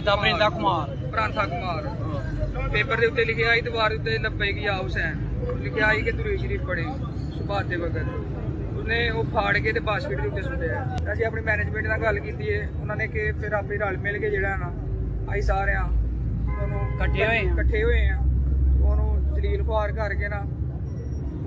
ਪਰਿੰਦਾ Kumar ਪ੍ਰਾਂਥਾ Kumar. Paper ਦੇ ਉੱਤੇ ਲਿਖਿਆ ਸੀ, ਦੀਵਾਰ ਉੱਤੇ ਲੱਬੈਕ ਯਾ ਹੁਸੈਨ ਲਿਖਿਆ ਸੀ ਕਿ ਦੁਰੂਦ ਸ਼ਰੀਫ ਪੜ੍ਹੇ ਸੁਭਾਤ ਦੇ ਵਕਤ। ਉਹਨੇ ਉਹ ਫਾੜ ਕੇ ਤੇ ਬਾਸਕਟ ਦੇ ਉੱਤੇ ਸੁੱਟਿਆ। ਅਸੀਂ ਆਪਣੀ ਮੈਨੇਜਮੈਂਟ ਨਾਲ ਗੱਲ ਕੀਤੀ ਹੈ, ਉਹਨਾਂ ਨੇ ਕਿ ਫਿਰ ਆਪੇ ਰਲ ਮਿਲ ਕੇ ਜਿਹੜਾ ਨਾ ਅਸੀਂ ਸਾਰਿਆਂ ਉਹਨੂੰ ਇਕੱਠੇ ਹੋਏ ਆ, ਉਹਨੂੰ ਜਲੀਲ ਖੁਆਰ ਕਰਕੇ ਨਾ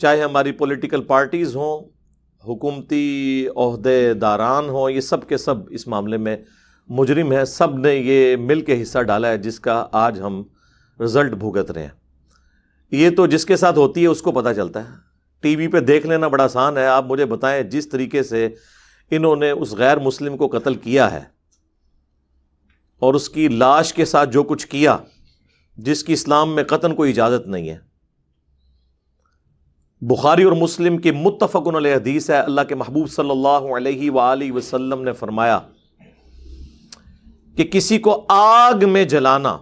چاہے ہماری پولیٹیکل پارٹیز ہوں، حکومتی عہدے داران ہوں، یہ سب کے سب اس معاملے میں مجرم ہیں. سب نے یہ مل کے حصہ ڈالا ہے جس کا آج ہم رزلٹ بھگت رہے ہیں. یہ تو جس کے ساتھ ہوتی ہے اس کو پتہ چلتا ہے. ٹی وی پہ دیکھ لینا بڑا آسان ہے. آپ مجھے بتائیں جس طریقے سے انہوں نے اس غیر مسلم کو قتل کیا ہے اور اس کی لاش کے ساتھ جو کچھ کیا، جس کی اسلام میں قطعاً کوئی اجازت نہیں ہے. بخاری اور مسلم کی متفق علیہ حدیث ہے، اللہ کے محبوب صلی اللہ علیہ وآلہ وسلم نے فرمایا کہ کسی کو آگ میں جلانا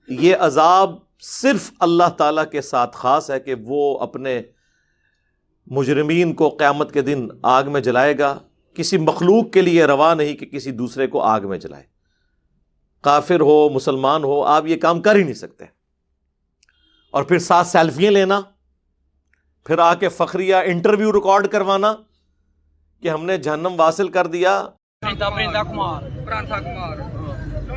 یہ عذاب صرف اللہ تعالیٰ کے ساتھ خاص ہے کہ وہ اپنے مجرمین کو قیامت کے دن آگ میں جلائے گا. کسی مخلوق کے لیے روا نہیں کہ کسی دوسرے کو آگ میں جلائے. کافر ہو مسلمان ہو، آپ یہ کام کر ہی نہیں سکتے. اور پھر ساتھ سیلفیاں لینا، پھر آ کے فخریہ انٹرویو ریکارڈ کروانا کہ ہم نے جہنم واصل کر دیا. پرندہ کمار پرانتھا کمار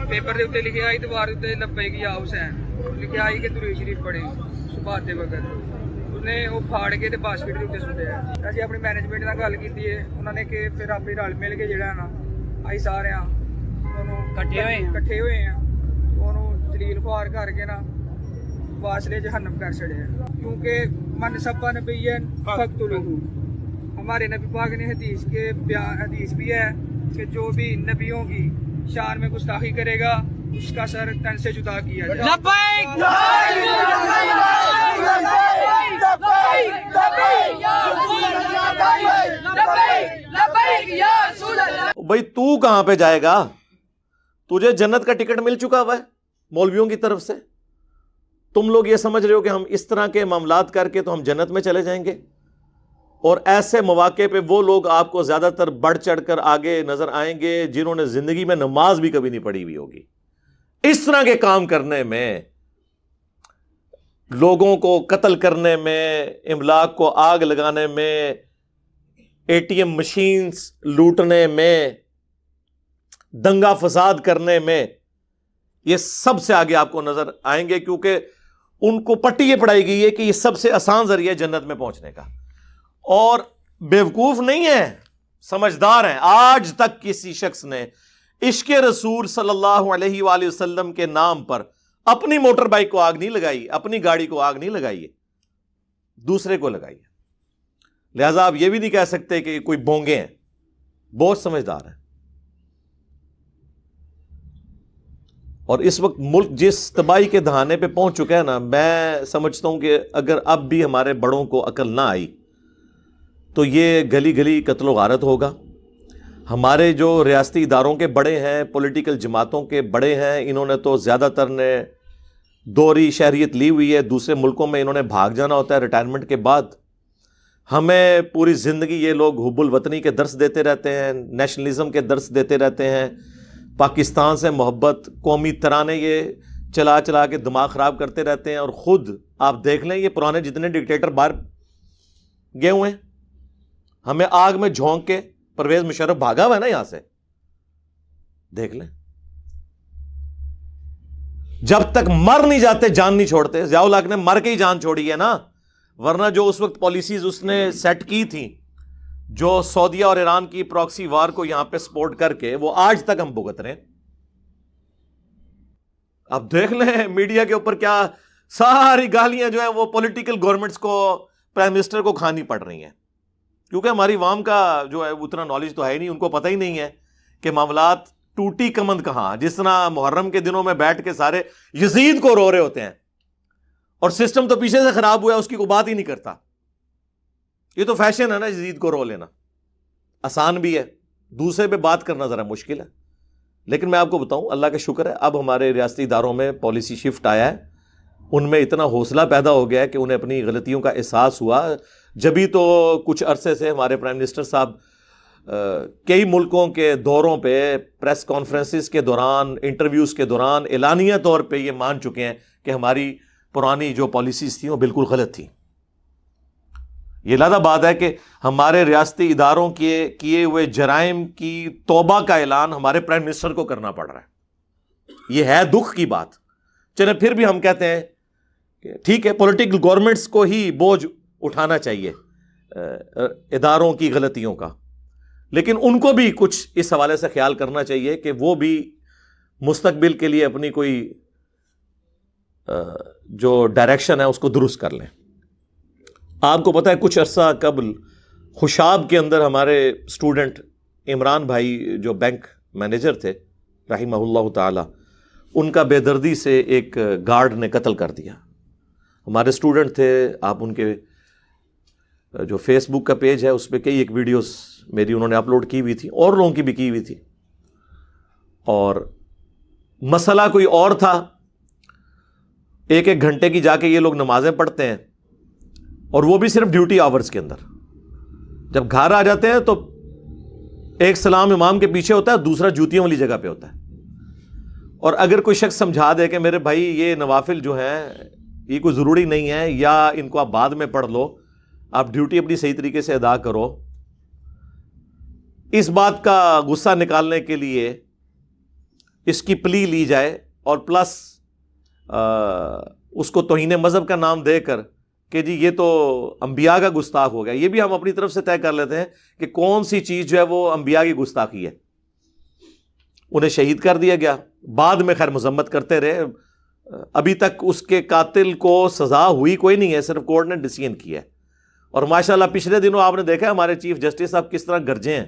پیپر دے اتنے لکھے آئی دوبار اتنے لبیک یا حسین لکھے آئی کہ درود شریف پڑھے صبح دے وقت. انہیں وہ پھاڑ کے باسکٹ کے اتنے سٹے ہیں. اسی اپنی مینجمنٹ نال گل کی ہے، انہوں نے کہ پھر آپ رل مل کے جڑا ہے نا آئی سارے کٹھے ہوئے ہیں انہوں جلیل خوار کر کے نا واصلے جہنم کر چھڑے ہیں. کیونکہ من سبا نبیًا فاقتلوہ، ہمارے نبی پاک نے حدیث بھی ہے کہ جو بھی نبیوں کی شان میں گستاخی کرے گا اس کا سر تن سے جدا کیا جائے. لبیک بھائی تو کہاں پہ جائے گا؟ تجھے جنت کا ٹکٹ مل چکا ہوا ہے مولویوں کی طرف سے. تم لوگ یہ سمجھ رہے ہو کہ ہم اس طرح کے معاملات کر کے تو ہم جنت میں چلے جائیں گے، اور ایسے مواقع پہ وہ لوگ آپ کو زیادہ تر بڑھ چڑھ کر آگے نظر آئیں گے جنہوں نے زندگی میں نماز بھی کبھی نہیں پڑھی ہوئی ہوگی. اس طرح کے کام کرنے میں، لوگوں کو قتل کرنے میں، املاک کو آگ لگانے میں، اے ٹی ایم مشینز لوٹنے میں، دنگا فساد کرنے میں، یہ سب سے آگے آپ کو نظر آئیں گے، کیونکہ ان کو پٹی یہ پڑھائی گئی ہے کہ یہ سب سے آسان ذریعہ جنت میں پہنچنے کا. اور بیوقوف نہیں ہے، سمجھدار ہیں. آج تک کسی شخص نے عشق رسول صلی اللہ علیہ وآلہ وسلم کے نام پر اپنی موٹر بائک کو آگ نہیں لگائی، اپنی گاڑی کو آگ نہیں لگائی ہے، دوسرے کو لگائی ہے. لہذا آپ یہ بھی نہیں کہہ سکتے کہ کوئی بونگے ہیں، بہت سمجھدار ہیں. اور اس وقت ملک جس تباہی کے دہانے پہ پہنچ چکا ہے نا، میں سمجھتا ہوں کہ اگر اب بھی ہمارے بڑوں کو عقل نہ آئی تو یہ گلی گلی قتل و غارت ہوگا. ہمارے جو ریاستی اداروں کے بڑے ہیں، پولیٹیکل جماعتوں کے بڑے ہیں، انہوں نے تو زیادہ تر نے دوہری شہریت لی ہوئی ہے. دوسرے ملکوں میں انہوں نے بھاگ جانا ہوتا ہے ریٹائرمنٹ کے بعد. ہمیں پوری زندگی یہ لوگ حب الوطنی کے درس دیتے رہتے ہیں، نیشنلزم کے درس دیتے رہتے ہیں، پاکستان سے محبت، قومی ترانے یہ چلا چلا کے دماغ خراب کرتے رہتے ہیں. اور خود آپ دیکھ لیں یہ پرانے جتنے ڈکٹیٹر باہر گئے ہوئے ہیں، ہمیں آگ میں جھونک کے پرویز مشرف بھاگا ہوا ہے نا یہاں سے، دیکھ لیں. جب تک مر نہیں جاتے جان نہیں چھوڑتے. ضیاء الحق نے مر کے ہی جان چھوڑی ہے نا، ورنہ جو اس وقت پالیسیز اس نے سیٹ کی تھیں، جو سعودیہ اور ایران کی پراکسی وار کو یہاں پہ سپورٹ کر کے، وہ آج تک ہم بھگت رہے ہیں. اب دیکھ لیں میڈیا کے اوپر کیا ساری گالیاں جو ہیں وہ پولیٹیکل گورنمنٹس کو، پرائم منسٹر کو کھانی پڑ رہی ہیں، کیونکہ ہماری عوام کا جو ہے اتنا نالج تو ہے ہی نہیں. ان کو پتہ ہی نہیں ہے کہ معاملات ٹوٹی کمند کہاں. جس طرح محرم کے دنوں میں بیٹھ کے سارے یزید کو رو رہے ہوتے ہیں، اور سسٹم تو پیچھے سے خراب ہوا ہے، اس کی کوئی بات ہی نہیں کرتا. یہ تو فیشن ہے نا یزید کو رو لینا، آسان بھی ہے، دوسرے پہ بات کرنا ذرا مشکل ہے. لیکن میں آپ کو بتاؤں اللہ کا شکر ہے اب ہمارے ریاستی اداروں میں پالیسی شفٹ آیا ہے، ان میں اتنا حوصلہ پیدا ہو گیا ہے کہ انہیں اپنی غلطیوں کا احساس ہوا. جبھی تو کچھ عرصے سے ہمارے پرائم منسٹر صاحب کئی ملکوں کے دوروں پہ، پریس کانفرنسز کے دوران، انٹرویوز کے دوران اعلانیہ طور پہ یہ مان چکے ہیں کہ ہماری پرانی جو پالیسیز تھیں وہ بالکل غلط تھیں. یہ لادہ بات ہے کہ ہمارے ریاستی اداروں کے کیے ہوئے جرائم کی توبہ کا اعلان ہمارے پرائم منسٹر کو کرنا پڑ رہا ہے. یہ ہے دکھ کی بات. چلے پھر بھی ہم کہتے ہیں کہ ٹھیک ہے، پولیٹیکل گورنمنٹس کو ہی بوجھ اٹھانا چاہیے اداروں کی غلطیوں کا، لیکن ان کو بھی کچھ اس حوالے سے خیال کرنا چاہیے کہ وہ بھی مستقبل کے لیے اپنی کوئی جو ڈائریکشن ہے اس کو درست کر لیں۔ آپ کو پتہ ہے کچھ عرصہ قبل خوشاب کے اندر ہمارے اسٹوڈنٹ عمران بھائی جو بینک مینیجر تھے رحمہ اللہ تعالی، ان کا بے دردی سے ایک گارڈ نے قتل کر دیا۔ ہمارے اسٹوڈنٹ تھے، آپ ان کے جو فیس بک کا پیج ہے اس پہ کئی ایک ویڈیوز میری انہوں نے اپلوڈ کی ہوئی تھی، اور لوگوں کی بھی کی ہوئی تھی، اور مسئلہ کوئی اور تھا۔ ایک ایک گھنٹے کی جا کے یہ لوگ نمازیں پڑھتے ہیں، اور وہ بھی صرف ڈیوٹی آورز کے اندر۔ جب گھر آ جاتے ہیں تو ایک سلام امام کے پیچھے ہوتا ہے، دوسرا جوتیوں والی جگہ پہ ہوتا ہے۔ اور اگر کوئی شخص سمجھا دے کہ میرے بھائی یہ نوافل جو ہیں یہ کوئی ضروری نہیں ہے، یا ان کو آپ بعد میں پڑھ لو، آپ ڈیوٹی اپنی صحیح طریقے سے ادا کرو، اس بات کا غصہ نکالنے کے لیے اس کی پلی لی جائے، اور پلس اس کو توہین مذہب کا نام دے کر کہ جی یہ تو انبیاء کا گستاخ ہو گیا۔ یہ بھی ہم اپنی طرف سے طے کر لیتے ہیں کہ کون سی چیز جو ہے وہ انبیاء کی گستاخی ہے۔ انہیں شہید کر دیا گیا، بعد میں خیر مذمت کرتے رہے، ابھی تک اس کے قاتل کو سزا ہوئی کوئی نہیں ہے، صرف کورٹ نے ڈیسیژن کیا ہے۔ اور ماشاءاللہ پچھلے دنوں آپ نے دیکھا ہمارے چیف جسٹس صاحب کس طرح گرجے ہیں۔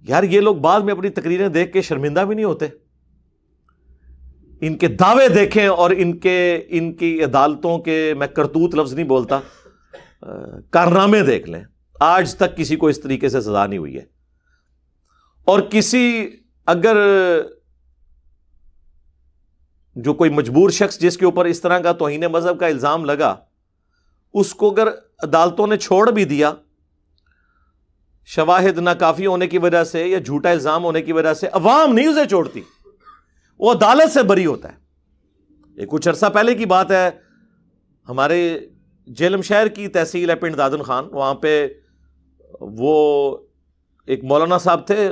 یار یہ لوگ بعد میں اپنی تقریریں دیکھ کے شرمندہ بھی نہیں ہوتے؟ ان کے دعوے دیکھیں اور ان کی عدالتوں کے، میں کرتوت لفظ نہیں بولتا، کارنامے دیکھ لیں۔ آج تک کسی کو اس طریقے سے سزا نہیں ہوئی ہے۔ اور کسی اگر جو کوئی مجبور شخص جس کے اوپر اس طرح کا توہین مذہب کا الزام لگا، اس کو اگر عدالتوں نے چھوڑ بھی دیا شواہد ناکافی ہونے کی وجہ سے یا جھوٹا الزام ہونے کی وجہ سے، عوام نہیں اسے چھوڑتی، وہ عدالت سے بری ہوتا ہے۔ یہ کچھ عرصہ پہلے کی بات ہے، ہمارے جیلم شہر کی تحصیل ہے پنڈ دادن خان، وہاں پہ وہ ایک مولانا صاحب تھے،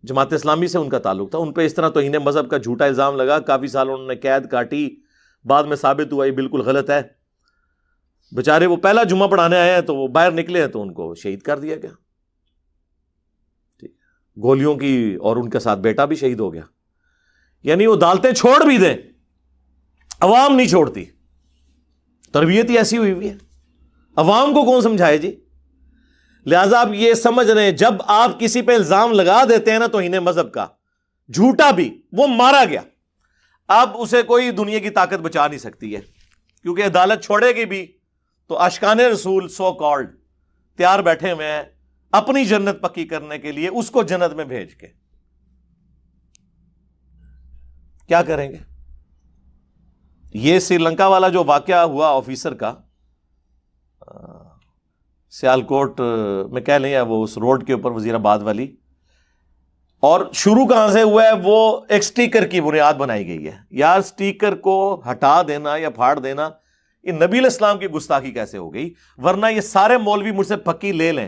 جماعت اسلامی سے ان کا تعلق تھا، ان پہ اس طرح توہین مذہب کا جھوٹا الزام لگا، کافی سال انہوں نے قید کاٹی، بعد میں ثابت ہوا یہ بالکل غلط ہے۔ بیچارے وہ پہلا جمعہ پڑھانے آئے ہیں تو وہ باہر نکلے ہیں تو ان کو شہید کر دیا گیا گولیوں کی، اور ان کے ساتھ بیٹا بھی شہید ہو گیا۔ یعنی وہ عدالتیں چھوڑ بھی دیں، عوام نہیں چھوڑتی۔ تربیت ہی ایسی ہوئی ہے، عوام کو کون سمجھائے جی؟ لہذا آپ یہ سمجھ رہے ہیں جب آپ کسی پہ الزام لگا دیتے ہیں نا توہین مذہب کا، جھوٹا بھی، وہ مارا گیا، اب اسے کوئی دنیا کی طاقت بچا نہیں سکتی ہے، کیونکہ عدالت چھوڑے گی بھی تو اشکان رسول سو کالڈ تیار بیٹھے ہوئے ہیں اپنی جنت پکی کرنے کے لیے، اس کو جنت میں بھیج کے کیا کریں گے؟ یہ سری لنکا والا جو واقعہ ہوا آفیسر کا، سیالکوٹ میں کہہ لیں، وہ اس روڈ کے اوپر وزیر آباد والی، اور شروع کہاں سے ہوا ہے؟ وہ ایک سٹیکر کی بنیاد بنائی گئی ہے۔ یار سٹیکر کو ہٹا دینا یا پھاڑ دینا، یہ نبی علیہ السلام کی گستاخی کیسے ہو گئی؟ ورنہ یہ سارے مولوی مجھ سے پکی لے لیں،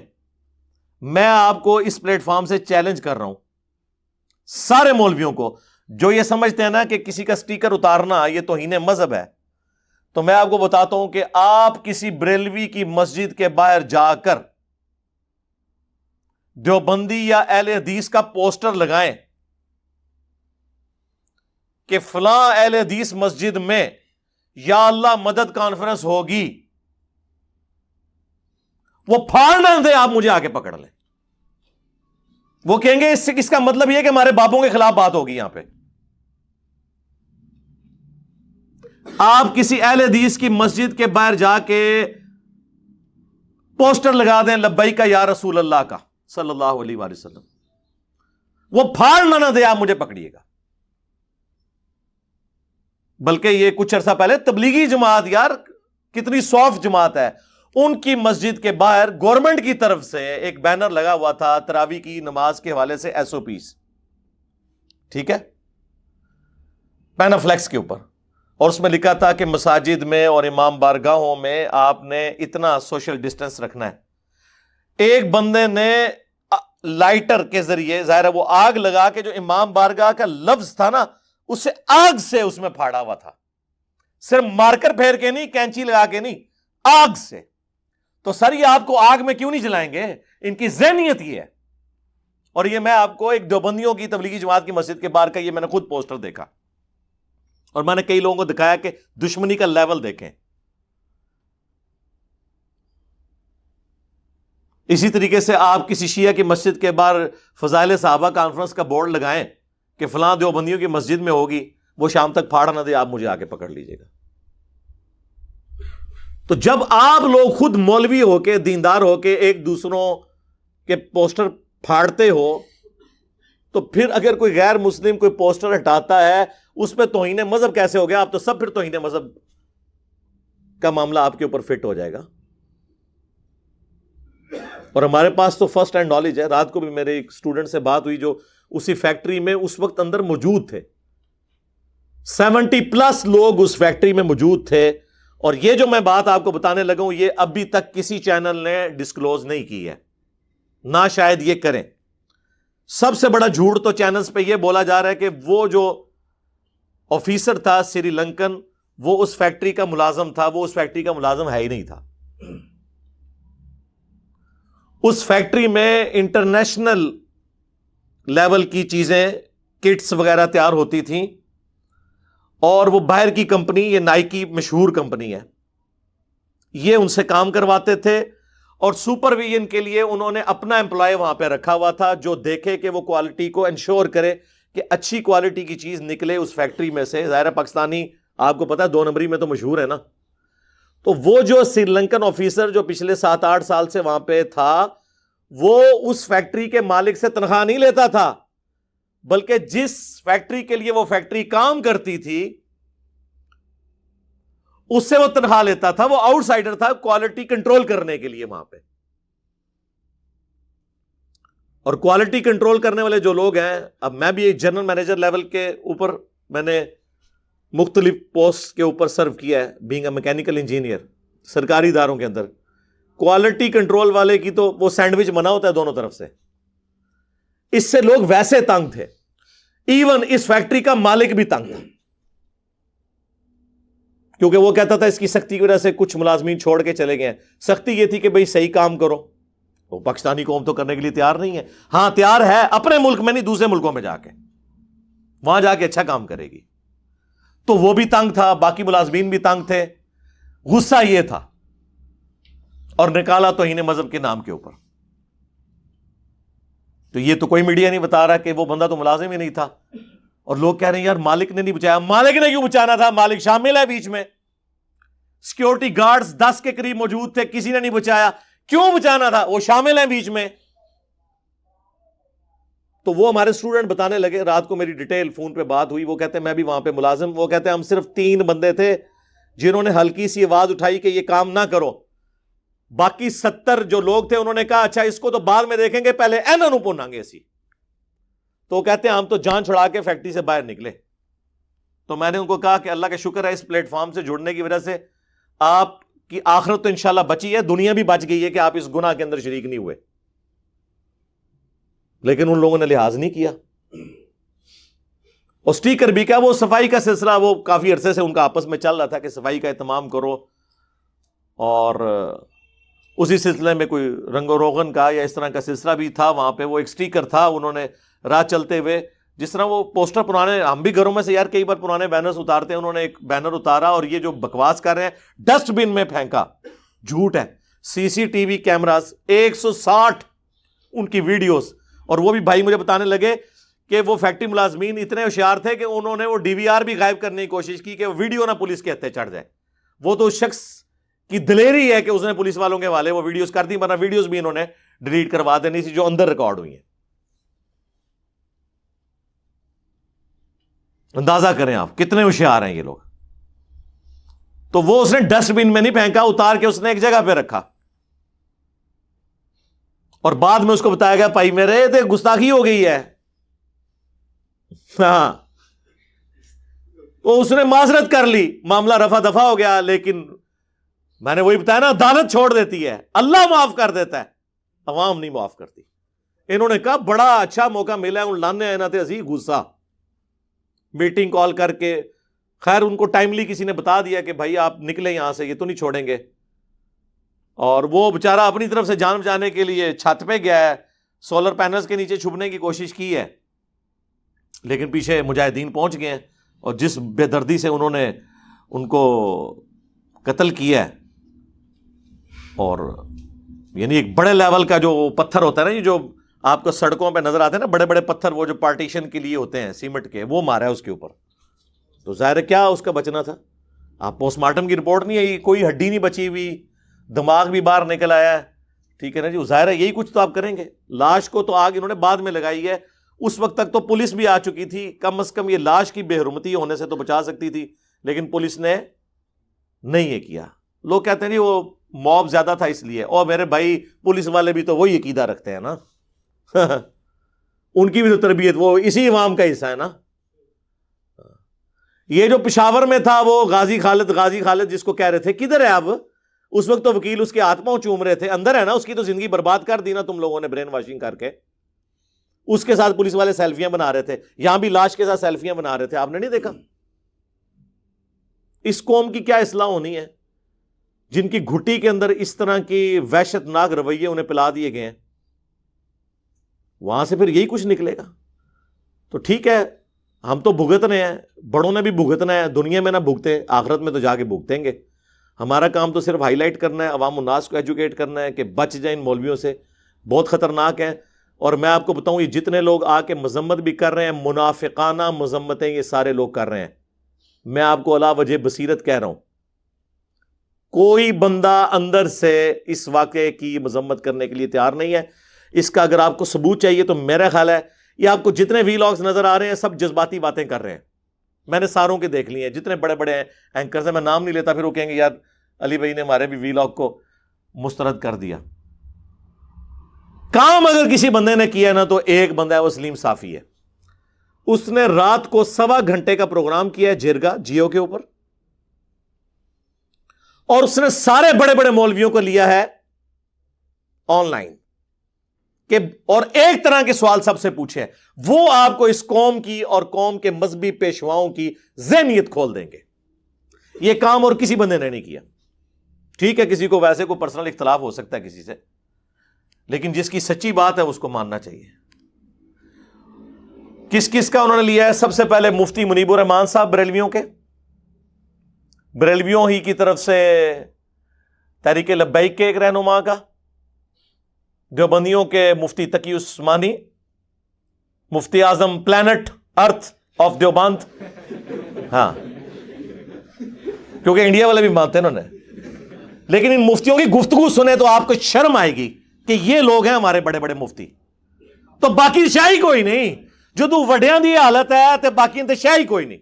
میں آپ کو اس پلیٹ فارم سے چیلنج کر رہا ہوں، سارے مولویوں کو جو یہ سمجھتے ہیں نا کہ کسی کا سٹیکر اتارنا یہ توہین مذہب ہے، تو میں آپ کو بتاتا ہوں کہ آپ کسی بریلوی کی مسجد کے باہر جا کر دیوبندی یا اہل حدیث کا پوسٹر لگائیں کہ فلاں اہل حدیث مسجد میں یا اللہ مدد کانفرنس ہوگی، وہ پھاڑ نہ دیں، آپ مجھے آ کے پکڑ لیں۔ وہ کہیں گے اس کا مطلب یہ کہ ہمارے باپوں کے خلاف بات ہوگی۔ یہاں پہ آپ کسی اہل حدیث کی مسجد کے باہر جا کے پوسٹر لگا دیں لبیک یا رسول اللہ کا صلی اللہ علیہ وآلہ وسلم، وہ پھاڑ نہ دے، آپ مجھے پکڑیے گا۔ بلکہ یہ کچھ عرصہ پہلے تبلیغی جماعت، یار کتنی سافٹ جماعت ہے، ان کی مسجد کے باہر گورنمنٹ کی طرف سے ایک بینر لگا ہوا تھا تراویح کی نماز کے حوالے سے SOPs، ٹھیک ہے، پینافلیکس کے اوپر، اور اس میں لکھا تھا کہ مساجد میں اور امام بارگاہوں میں آپ نے اتنا سوشل ڈسٹینس رکھنا ہے۔ ایک بندے نے لائٹر کے ذریعے، ظاہر ہے وہ آگ لگا کے جو امام بارگاہ کا لفظ تھا نا، اسے آگ سے اس میں پھاڑا ہوا تھا، صرف مارکر پھیر کے نہیں، کینچی لگا کے نہیں، آگ سے. تو سر یہ آپ کو آگ میں کیوں نہیں جلائیں گے؟ ان کی ذہنیت یہ ہے. اور یہ میں آپ کو ایک دیوبندیوں کی تبلیغی جماعت کی مسجد کے باہر کا یہ میں نے خود پوسٹر دیکھا اور میں نے کئی لوگوں کو دکھایا کہ دشمنی کا لیول دیکھیں. اسی طریقے سے آپ کسی شیعہ کی مسجد کے باہر فضائل صحابہ کانفرنس کا بورڈ لگائیں کہ فلاں دیوبندیوں کی مسجد میں ہوگی، وہ شام تک پھاڑا نہ دے، آپ مجھے آ کے پکڑ لیجئے گا. تو جب آپ لوگ خود مولوی ہو کے دیندار ہو کے ایک دوسروں کے پوسٹر پھاڑتے ہو، تو پھر اگر کوئی غیر مسلم کوئی پوسٹر ہٹاتا ہے اس پہ توہین مذہب کیسے ہو گیا؟ آپ تو سب پھر توہین مذہب کا معاملہ آپ کے اوپر فٹ ہو جائے گا. اور ہمارے پاس تو فرسٹ ہینڈ نالج ہے. رات کو بھی میرے ایک اسٹوڈنٹ سے بات ہوئی جو اسی فیکٹری میں اس وقت اندر موجود تھے. 70+ لوگ اس فیکٹری میں موجود تھے. اور یہ جو میں بات آپ کو بتانے لگا ہوں، یہ ابھی تک کسی چینل نے ڈسکلوز نہیں کی ہے، نہ شاید یہ کریں. سب سے بڑا جھوٹ تو چینلز پہ یہ بولا جا رہا ہے کہ وہ جو آفیسر تھا سری لنکن، وہ اس فیکٹری کا ملازم تھا. وہ اس فیکٹری کا ملازم ہے ہی نہیں تھا. اس فیکٹری میں انٹرنیشنل لیول کی چیزیں، کٹس وغیرہ تیار ہوتی تھیں، اور وہ باہر کی کمپنی، یہ نائکی مشہور کمپنی ہے، یہ ان سے کام کرواتے تھے. اور سپرویژن کے لیے انہوں نے اپنا امپلائی وہاں پہ رکھا ہوا تھا جو دیکھے کہ وہ کوالٹی کو انشور کرے کہ اچھی کوالٹی کی چیز نکلے اس فیکٹری میں سے. ظاہر پاکستانی آپ کو پتا 2 نمبری میں تو مشہور ہے نا. تو وہ جو سری لنکن آفیسر جو پچھلے 7-8 سال سے وہاں پہ تھا، وہ اس فیکٹری کے مالک سے تنخواہ نہیں لیتا تھا، بلکہ جس فیکٹری کے لیے وہ فیکٹری کام کرتی تھی اس سے وہ تنخواہ لیتا تھا. وہ آؤٹ سائڈر تھا کوالٹی کنٹرول کرنے کے لیے وہاں پہ. اور کوالٹی کنٹرول کرنے والے جو لوگ ہیں، اب میں بھی ایک جنرل مینیجر لیول کے اوپر میں نے مختلف پوسٹ کے اوپر سرو کیا ہے، بینگ اے میکینیکل انجینئر سرکاری اداروں کے اندر. کوالٹی کنٹرول والے کی تو وہ سینڈوچ بنا ہوتا ہے دونوں طرف سے. اس سے لوگ ویسے تنگ تھے، ایون اس فیکٹری کا مالک بھی تنگ تھا، کیونکہ وہ کہتا تھا اس کی سختی کی وجہ سے کچھ ملازمین چھوڑ کے چلے گئے ہیں. سختی یہ تھی کہ بھئی صحیح کام کرو. وہ پاکستانی قوم تو کرنے کے لیے تیار نہیں ہے. ہاں تیار ہے، اپنے ملک میں نہیں، دوسرے ملکوں میں جا کے، وہاں جا کے اچھا کام کرے گی. تو وہ بھی تنگ تھا، باقی ملازمین بھی تنگ تھے. غصہ یہ تھا اور نکالا توہین مذہب کے نام کے اوپر. تو یہ تو کوئی میڈیا نہیں بتا رہا کہ وہ بندہ تو ملازم ہی نہیں تھا. اور لوگ کہہ رہے ہیں یار مالک نے نہیں بچایا. مالک نے کیوں بچانا تھا؟ مالک شامل ہے بیچ میں. سیکیورٹی گارڈز 10 کے قریب موجود تھے، کسی نے نہیں بچایا. کیوں بچانا تھا؟ وہ شامل ہیں بیچ میں. تو وہ ہمارے اسٹوڈنٹ بتانے لگے، رات کو میری ڈیٹیل فون پہ بات ہوئی. وہ کہتے ہیں میں بھی وہاں پہ ملازم. وہ کہتے ہیں ہم صرف 3 بندے تھے جنہوں نے ہلکی سی آواز اٹھائی کہ یہ کام نہ کرو. باقی 70 جو لوگ تھے انہوں نے کہا اچھا اس کو تو بعد میں دیکھیں گے، پہلے اینوں پوناں گے اسی. تو کہتے ہیں ہم تو جان چھڑا کے فیکٹری سے باہر نکلے. تو میں نے ان کو کہا کہ اللہ کا شکر ہے اس پلیٹ فارم سے جڑنے کی وجہ سے آپ کی آخرت تو انشاءاللہ بچی ہے، دنیا بھی بچ گئی ہے کہ آپ اس گناہ کے اندر شریک نہیں ہوئے. لیکن ان لوگوں نے لحاظ نہیں کیا. اور سٹیکر بھی کیا، وہ صفائی کا سلسلہ وہ کافی عرصے سے ان کا آپس میں چل رہا تھا کہ صفائی کا اہتمام کرو. اور اسی سلسلے میں کوئی رنگ و روغن کا یا اس طرح کا سلسلہ بھی تھا. وہاں پہ وہ ایک سٹیکر تھا، انہوں نے راہ چلتے ہوئے جس طرح وہ پوسٹر پرانے، ہم بھی گھروں میں سے یار کئی بار پرانے بینرز اتارتے ہیں، انہوں نے ایک بینر اتارا اور یہ جو بکواس کر رہے ہیں ڈسٹ بن میں پھینکا. جھوٹ ہے. CCTV کیمراز 160 ان کی ویڈیوز. اور وہ بھی بھائی مجھے بتانے لگے کہ وہ فیکٹری ملازمین اتنے ہوشیار تھے کہ انہوں نے وہ DVR بھی غائب کرنے کی کوشش کی کہ وہ ویڈیو نہ پولیس کے ہتھے چڑھ جائے. وہ تو اس شخص کی دلیری ہے کہ اس نے پولیس والوں کے والے وہ ویڈیوز کر دی، ورنہ ویڈیوز بھی انہوں نے ڈیلیٹ کروا دینی تھی جو اندر ریکارڈ ہوئی ہیں. اندازہ کریں آپ کتنے ہوشیار ہیں یہ لوگ. تو وہ اس نے ڈسٹ بن میں نہیں پھینکا، اتار کے اس نے ایک جگہ پہ رکھا. اور بعد میں اس کو بتایا گیا بھائی میرے تو گستاخی ہو گئی ہے. ہاں تو اس نے معذرت کر لی، معاملہ رفع دفع ہو گیا. لیکن میں نے وہی بتایا نا، عدالت چھوڑ دیتی ہے، اللہ معاف کر دیتا ہے، عوام نہیں معاف کرتی. انہوں نے کہا بڑا اچھا موقع ملا ہے، ان لانے آئے نہ تھے اسی غصہ میٹنگ کال کر کے. خیر ان کو ٹائملی کسی نے بتا دیا کہ بھائی آپ نکلیں یہاں سے، یہ تو نہیں چھوڑیں گے. اور وہ بیچارہ اپنی طرف سے جان بچانے کے لیے چھت پہ گیا ہے, سولر پینلز کے نیچے چھپنے کی کوشش کی ہے, لیکن پیچھے مجاہدین پہنچ گئے ہیں اور جس بے دردی سے انہوں نے ان کو قتل کیا ہے. اور یعنی ایک بڑے لیول کا جو پتھر ہوتا ہے نا, یہ جو آپ کو سڑکوں پہ نظر آتے ہیں نا, بڑے بڑے پتھر وہ جو پارٹیشن کے لیے ہوتے ہیں سیمنٹ کے, وہ مارا ہے اس کے اوپر. تو ظاہر ہے کیا اس کا بچنا تھا. آپ پوسٹ مارٹم کی رپورٹ نہیں آئی, کوئی ہڈی نہیں بچی ہوئی, دماغ بھی باہر نکل آیا ہے, ٹھیک ہے نا جی. ظاہر ہے یہی کچھ تو آپ کریں گے. لاش کو تو آگ انہوں نے بعد میں لگائی ہے, اس وقت تک تو پولیس بھی آ چکی تھی, کم از کم یہ لاش کی بے حرمتی ہونے سے تو بچا سکتی تھی, لیکن پولیس نے نہیں یہ کیا. لوگ کہتے ہیں جی وہ موب زیادہ تھا اس لیے, اور میرے بھائی پولیس والے بھی تو وہی عقیدہ رکھتے ہیں نا ان کی بھی تو تربیت وہ اسی عوام کا حصہ ہے نا. یہ جو پشاور میں تھا وہ غازی خالد جس کو کہہ رہے تھے کدھر ہے اب, اس وقت تو وکیل اس کے ہاتھ پاؤں چوم رہے تھے, اندر ہے نا, اس کی تو زندگی برباد کر دی نا تم لوگوں نے برین واشنگ کر کے. اس کے ساتھ پولیس والے سیلفیاں بنا رہے تھے, یہاں بھی لاش کے ساتھ سیلفیاں بنا رہے تھے, آپ نے نہیں دیکھا. اس قوم کی کیا اصلاح ہونی ہے جن کی گھٹی کے اندر اس طرح کی وحشت ناک رویے انہیں پلا دیے گئے ہیں؟ وہاں سے پھر یہی کچھ نکلے گا. تو ٹھیک ہے, ہم تو بھگتنے ہیں, بڑوں نے بھی بھگتنا ہے, دنیا میں نہ بھگتے آخرت میں تو جا کے بھگتیں گے. ہمارا کام تو صرف ہائی لائٹ کرنا ہے, عوام الناس کو ایجوکیٹ کرنا ہے کہ بچ جائیں ان مولویوں سے, بہت خطرناک ہیں. اور میں آپ کو بتاؤں یہ جتنے لوگ آ کے مذمت بھی کر رہے ہیں, منافقانہ مذمتیں یہ سارے لوگ کر رہے ہیں. میں آپ کو علا وجہ بصیرت کہہ رہا ہوں, کوئی بندہ اندر سے اس واقعے کی مذمت کرنے کے لیے تیار نہیں ہے. اس کا اگر آپ کو ثبوت چاہیے تو میرا خیال ہے یہ آپ کو جتنے وی لاگز نظر آ رہے ہیں سب جذباتی باتیں کر رہے ہیں. میں نے ساروں کے دیکھ لیے ہیں, جتنے بڑے بڑے اینکرز ہیں, میں نام نہیں لیتا, پھر وہ کہیں گے یار علی بھائی نے ہمارے بھی وی لاگ کو مسترد کر دیا. کام اگر کسی بندے نے کیا نا تو ایک بندہ ہے, وہ سلیم صافی ہے. اس نے رات کو 1.25 گھنٹے کا پروگرام کیا ہے جرگا جیو کے اوپر, اور اس نے سارے بڑے بڑے مولویوں کو لیا ہے آن لائن کہ, اور ایک طرح کے سوال سب سے پوچھے, وہ آپ کو اس قوم کی اور قوم کے مذہبی پیشواؤں کی ذہنیت کھول دیں گے. یہ کام اور کسی بندے نے نہیں کیا. ٹھیک ہے کسی کو ویسے کوئی پرسنل اختلاف ہو سکتا ہے کسی سے, لیکن جس کی سچی بات ہے اس کو ماننا چاہیے. کس کس کا انہوں نے لیا ہے؟ سب سے پہلے مفتی منیب الرحمان صاحب بریلویوں کے, بریلویوں ہی کی طرف سے تحریک لبیک کے ایک رہنما کا, دیوبندیوں کے مفتی تقی عثمانی, مفتی اعظم پلانٹ ارتھ آف دیوبند, ہاں کیونکہ انڈیا والے بھی مانتے ہیں انہوں نے. لیکن ان مفتیوں کی گفتگو سنے تو آپ کو شرم آئے گی کہ یہ لوگ ہیں ہمارے بڑے بڑے مفتی. تو باقی شاہی کوئی نہیں, جو تو وڈیاں دی حالت ہے تو باقی انتشاہی کوئی نہیں.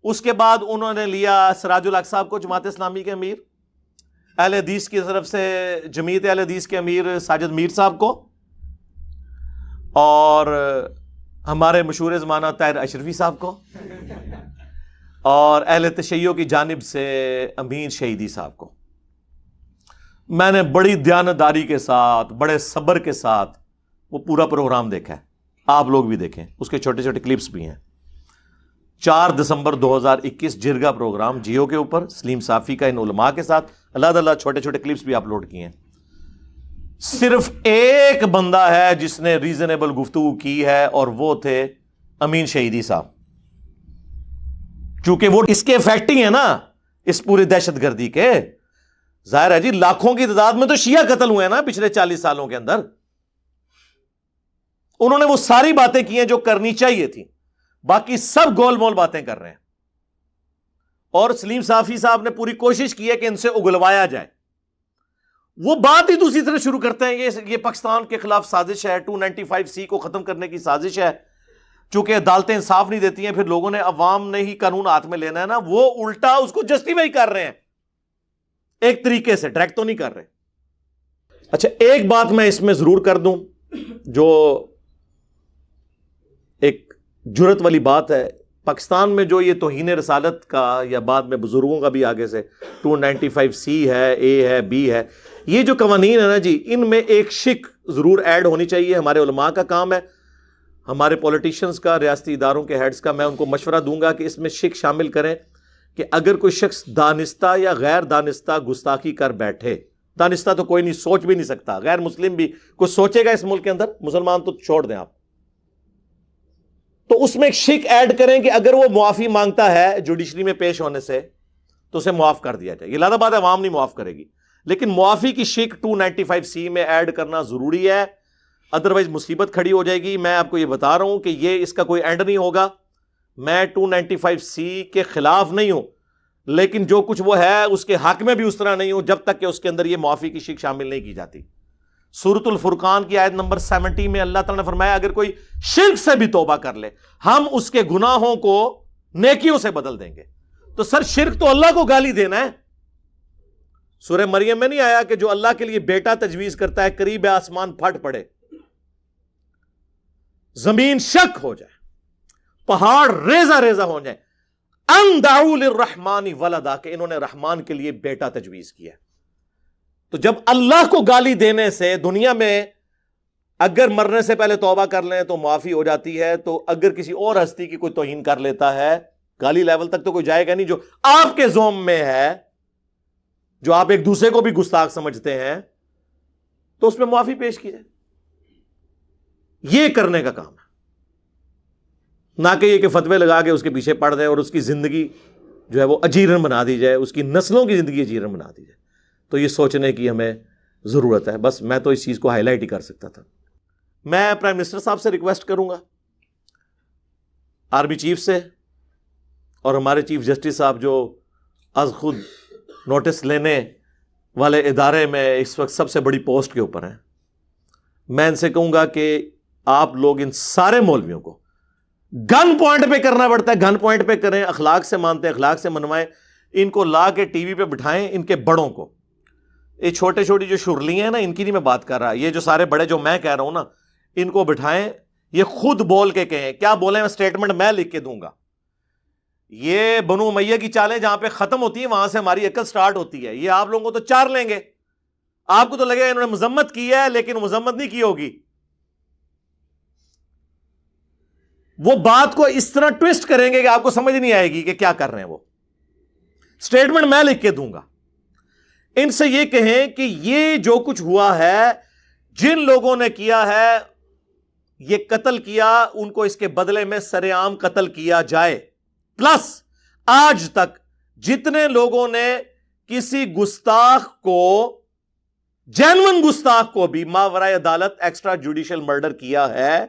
اس کے بعد انہوں نے لیا سراج الحق صاحب کو, جماعت اسلامی کے امیر, اہل حدیث کی طرف سے جمعیت اہل حدیث کے امیر ساجد میر صاحب کو, اور ہمارے مشہور زمانہ طاہر اشرفی صاحب کو, اور اہل تشیع کی جانب سے امین شہیدی صاحب کو. میں نے بڑی دیانتداری کے ساتھ, بڑے صبر کے ساتھ وہ پورا پروگرام دیکھا ہے, آپ لوگ بھی دیکھیں, اس کے چھوٹے چھوٹے کلپس بھی ہیں. 4 دسمبر 2021 جرگا پروگرام جیو کے اوپر سلیم صافی کا ان علماء کے ساتھ, اللہ تعالیٰ چھوٹے چھوٹے کلپس بھی اپلوڈ کیے ہیں. صرف ایک بندہ ہے جس نے ریزنیبل گفتگو کی ہے, اور وہ تھے امین شہیدی صاحب, چونکہ وہ اس کے افیکٹنگ ہے نا اس پوری دہشت گردی کے. ظاہر ہے جی لاکھوں کی تعداد میں تو شیعہ قتل ہوئے ہیں نا پچھلے 40 سالوں کے اندر. انہوں نے وہ ساری باتیں کی ہیں جو کرنی چاہیے تھی, باقی سب گول مول باتیں کر رہے ہیں. اور سلیم صافی صاحب نے پوری کوشش کی ہے کہ ان سے اگلوایا جائے. وہ بات ہی دوسری طرح شروع کرتے ہیں, یہ پاکستان کے خلاف سازش ہے, 295C کو ختم کرنے کی سازش ہے, چونکہ عدالتیں انصاف نہیں دیتی ہیں, پھر لوگوں نے عوام نے ہی قانون ہاتھ میں لینا ہے نا, وہ الٹا اس کو جسٹیفائی کر رہے ہیں ایک طریقے سے, ڈائریکٹ تو نہیں کر رہے. اچھا ایک بات میں اس میں ضرور کر دوں جو ایک جرت والی بات ہے. پاکستان میں جو یہ توہین رسالت کا, یا بعد میں بزرگوں کا بھی آگے سے 295C ہے, A ہے, B ہے, یہ جو قوانین ہے نا جی, ان میں ایک شک ضرور ایڈ ہونی چاہیے. ہمارے علماء کا کام ہے, ہمارے پولیٹیشنز کا, ریاستی اداروں کے ہیڈز کا, میں ان کو مشورہ دوں گا کہ اس میں شک شامل کریں کہ اگر کوئی شخص دانستہ یا غیر دانستہ گستاخی کر بیٹھے دانستہ تو کوئی نہیں، سوچ بھی نہیں سکتا، غیر مسلم بھی کوئی سوچے گا اس ملک کے اندر؟ مسلمان تو چھوڑ دیں آپ. تو اس میں ایک شک ایڈ کریں کہ اگر وہ معافی مانگتا ہے جوڈیشری میں پیش ہونے سے تو اسے معاف کر دیا جائے. یہ لازم بات ہے عوام نہیں معاف کرے گی، لیکن معافی کی شک 295C میں ایڈ کرنا ضروری ہے، ادروائز مصیبت کھڑی ہو جائے گی. میں آپ کو یہ بتا رہا ہوں کہ یہ اس کا کوئی اینڈ نہیں ہوگا. میں 295C کے خلاف نہیں ہوں، لیکن جو کچھ وہ ہے اس کے حق میں بھی اس طرح نہیں ہوں جب تک کہ اس کے اندر یہ معافی کی شک شامل نہیں کی جاتی. سورۃ الفرقان کی آیت نمبر 70 میں اللہ تعالیٰ نے فرمایا اگر کوئی شرک سے بھی توبہ کر لے ہم اس کے گناہوں کو نیکیوں سے بدل دیں گے. تو سر شرک تو اللہ کو گالی دینا ہے. سورہ مریم میں نہیں آیا کہ جو اللہ کے لیے بیٹا تجویز کرتا ہے قریب آسمان پھٹ پڑے، زمین شک ہو جائے، پہاڑ ریزہ ریزہ ہو جائے، ان دعوا للرحمن ولدا، کہ انہوں نے رحمان کے لیے بیٹا تجویز کیا. تو جب اللہ کو گالی دینے سے دنیا میں اگر مرنے سے پہلے توبہ کر لیں تو معافی ہو جاتی ہے، تو اگر کسی اور ہستی کی کوئی توہین کر لیتا ہے گالی لیول تک تو کوئی جائے گا نہیں، جو آپ کے زوم میں ہے، جو آپ ایک دوسرے کو بھی گستاخ سمجھتے ہیں، تو اس میں معافی پیش کی جائے. یہ کرنے کا کام ہے، نہ کہ یہ کہ فتوے لگا کے اس کے پیچھے پڑ دیں اور اس کی زندگی جو ہے وہ اجیرن بنا دی جائے، اس کی نسلوں کی زندگی اجیرن بنا دی جائے. تو یہ سوچنے کی ہمیں ضرورت ہے. بس میں تو اس چیز کو ہائی لائٹ ہی کر سکتا تھا. میں پرائم منسٹر صاحب سے ریکویسٹ کروں گا، آرمی چیف سے اور ہمارے چیف جسٹس صاحب جو از خود نوٹس لینے والے ادارے میں اس وقت سب سے بڑی پوسٹ کے اوپر ہیں، میں ان سے کہوں گا کہ آپ لوگ ان سارے مولویوں کو گن پوائنٹ پہ کرنا پڑتا ہے، گن پوائنٹ پہ کریں، اخلاق سے مانتے ہیں، اخلاق سے منوائیں، ان کو لا کے ٹی وی پہ بٹھائیں. ان کے بڑوں کو، یہ چھوٹے چھوٹی جو شرلی ہیں نا ان کی نہیں میں بات کر رہا، یہ جو سارے بڑے جو میں کہہ رہا ہوں نا ان کو بٹھائیں، یہ خود بول کے کہیں. کیا بولیں؟ سٹیٹمنٹ میں لکھ کے دوں گا. یہ بنو امیہ کی چالیں جہاں پہ ختم ہوتی ہیں وہاں سے ہماری عقل سٹارٹ ہوتی ہے. یہ آپ لوگوں کو تو چار لیں گے، آپ کو تو لگے انہوں نے مذمت کی ہے لیکن مذمت نہیں کی ہوگی. وہ بات کو اس طرح ٹوسٹ کریں گے کہ آپ کو سمجھ نہیں آئے گی کہ کیا کر رہے ہیں. وہ سٹیٹمنٹ میں لکھ کے دوں گا. ان سے یہ کہیں کہ یہ جو کچھ ہوا ہے، جن لوگوں نے کیا ہے یہ قتل کیا، ان کو اس کے بدلے میں سرے عام قتل کیا جائے. پلس آج تک جتنے لوگوں نے کسی گستاخ کو، جینون گستاخ کو بھی ماورائے عدالت ایکسٹرا جوڈیشل مرڈر کیا ہے،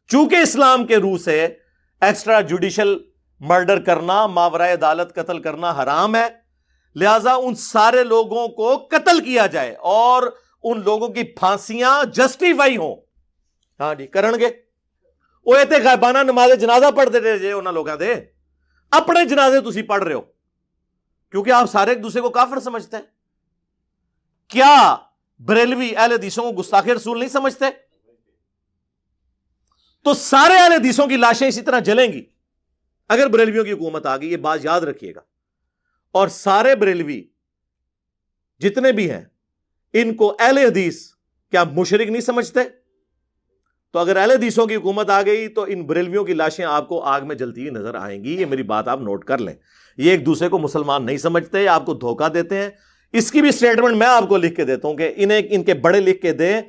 چونکہ اسلام کے روح سے ایکسٹرا جوڈیشل مرڈر کرنا، ماورائے عدالت قتل کرنا حرام ہے، لہذا ان سارے لوگوں کو قتل کیا جائے اور ان لوگوں کی پھانسیاں جسٹیفائی ہوں. ہاں جی کرن گے وہ ایتے غائبانہ نماز جنازہ پڑھ دے رہے انہاں لوگاں دے، اپنے جنازے تسی پڑھ رہے ہو کیونکہ آپ سارے ایک دوسرے کو کافر سمجھتے ہیں. کیا بریلوی اہل حدیثوں کو گستاخ رسول نہیں سمجھتے؟ تو سارے اہل حدیثوں کی لاشیں اسی طرح جلیں گی اگر بریلویوں کی حکومت آ گئی. یہ بات یاد رکھیے گا. اور سارے بریلوی جتنے بھی ہیں ان کو اہل حدیث کیا مشرک نہیں سمجھتے؟ تو اگر اہل حدیثوں کی حکومت آ گئی تو ان بریلویوں کی لاشیں آپ کو آگ میں جلتی ہوئی نظر آئیں گی. یہ میری بات آپ نوٹ کر لیں. یہ ایک دوسرے کو مسلمان نہیں سمجھتے، آپ کو دھوکہ دیتے ہیں. اس کی بھی سٹیٹمنٹ میں آپ کو لکھ کے دیتا ہوں کہ انہیں ان کے بڑے لکھ کے دیں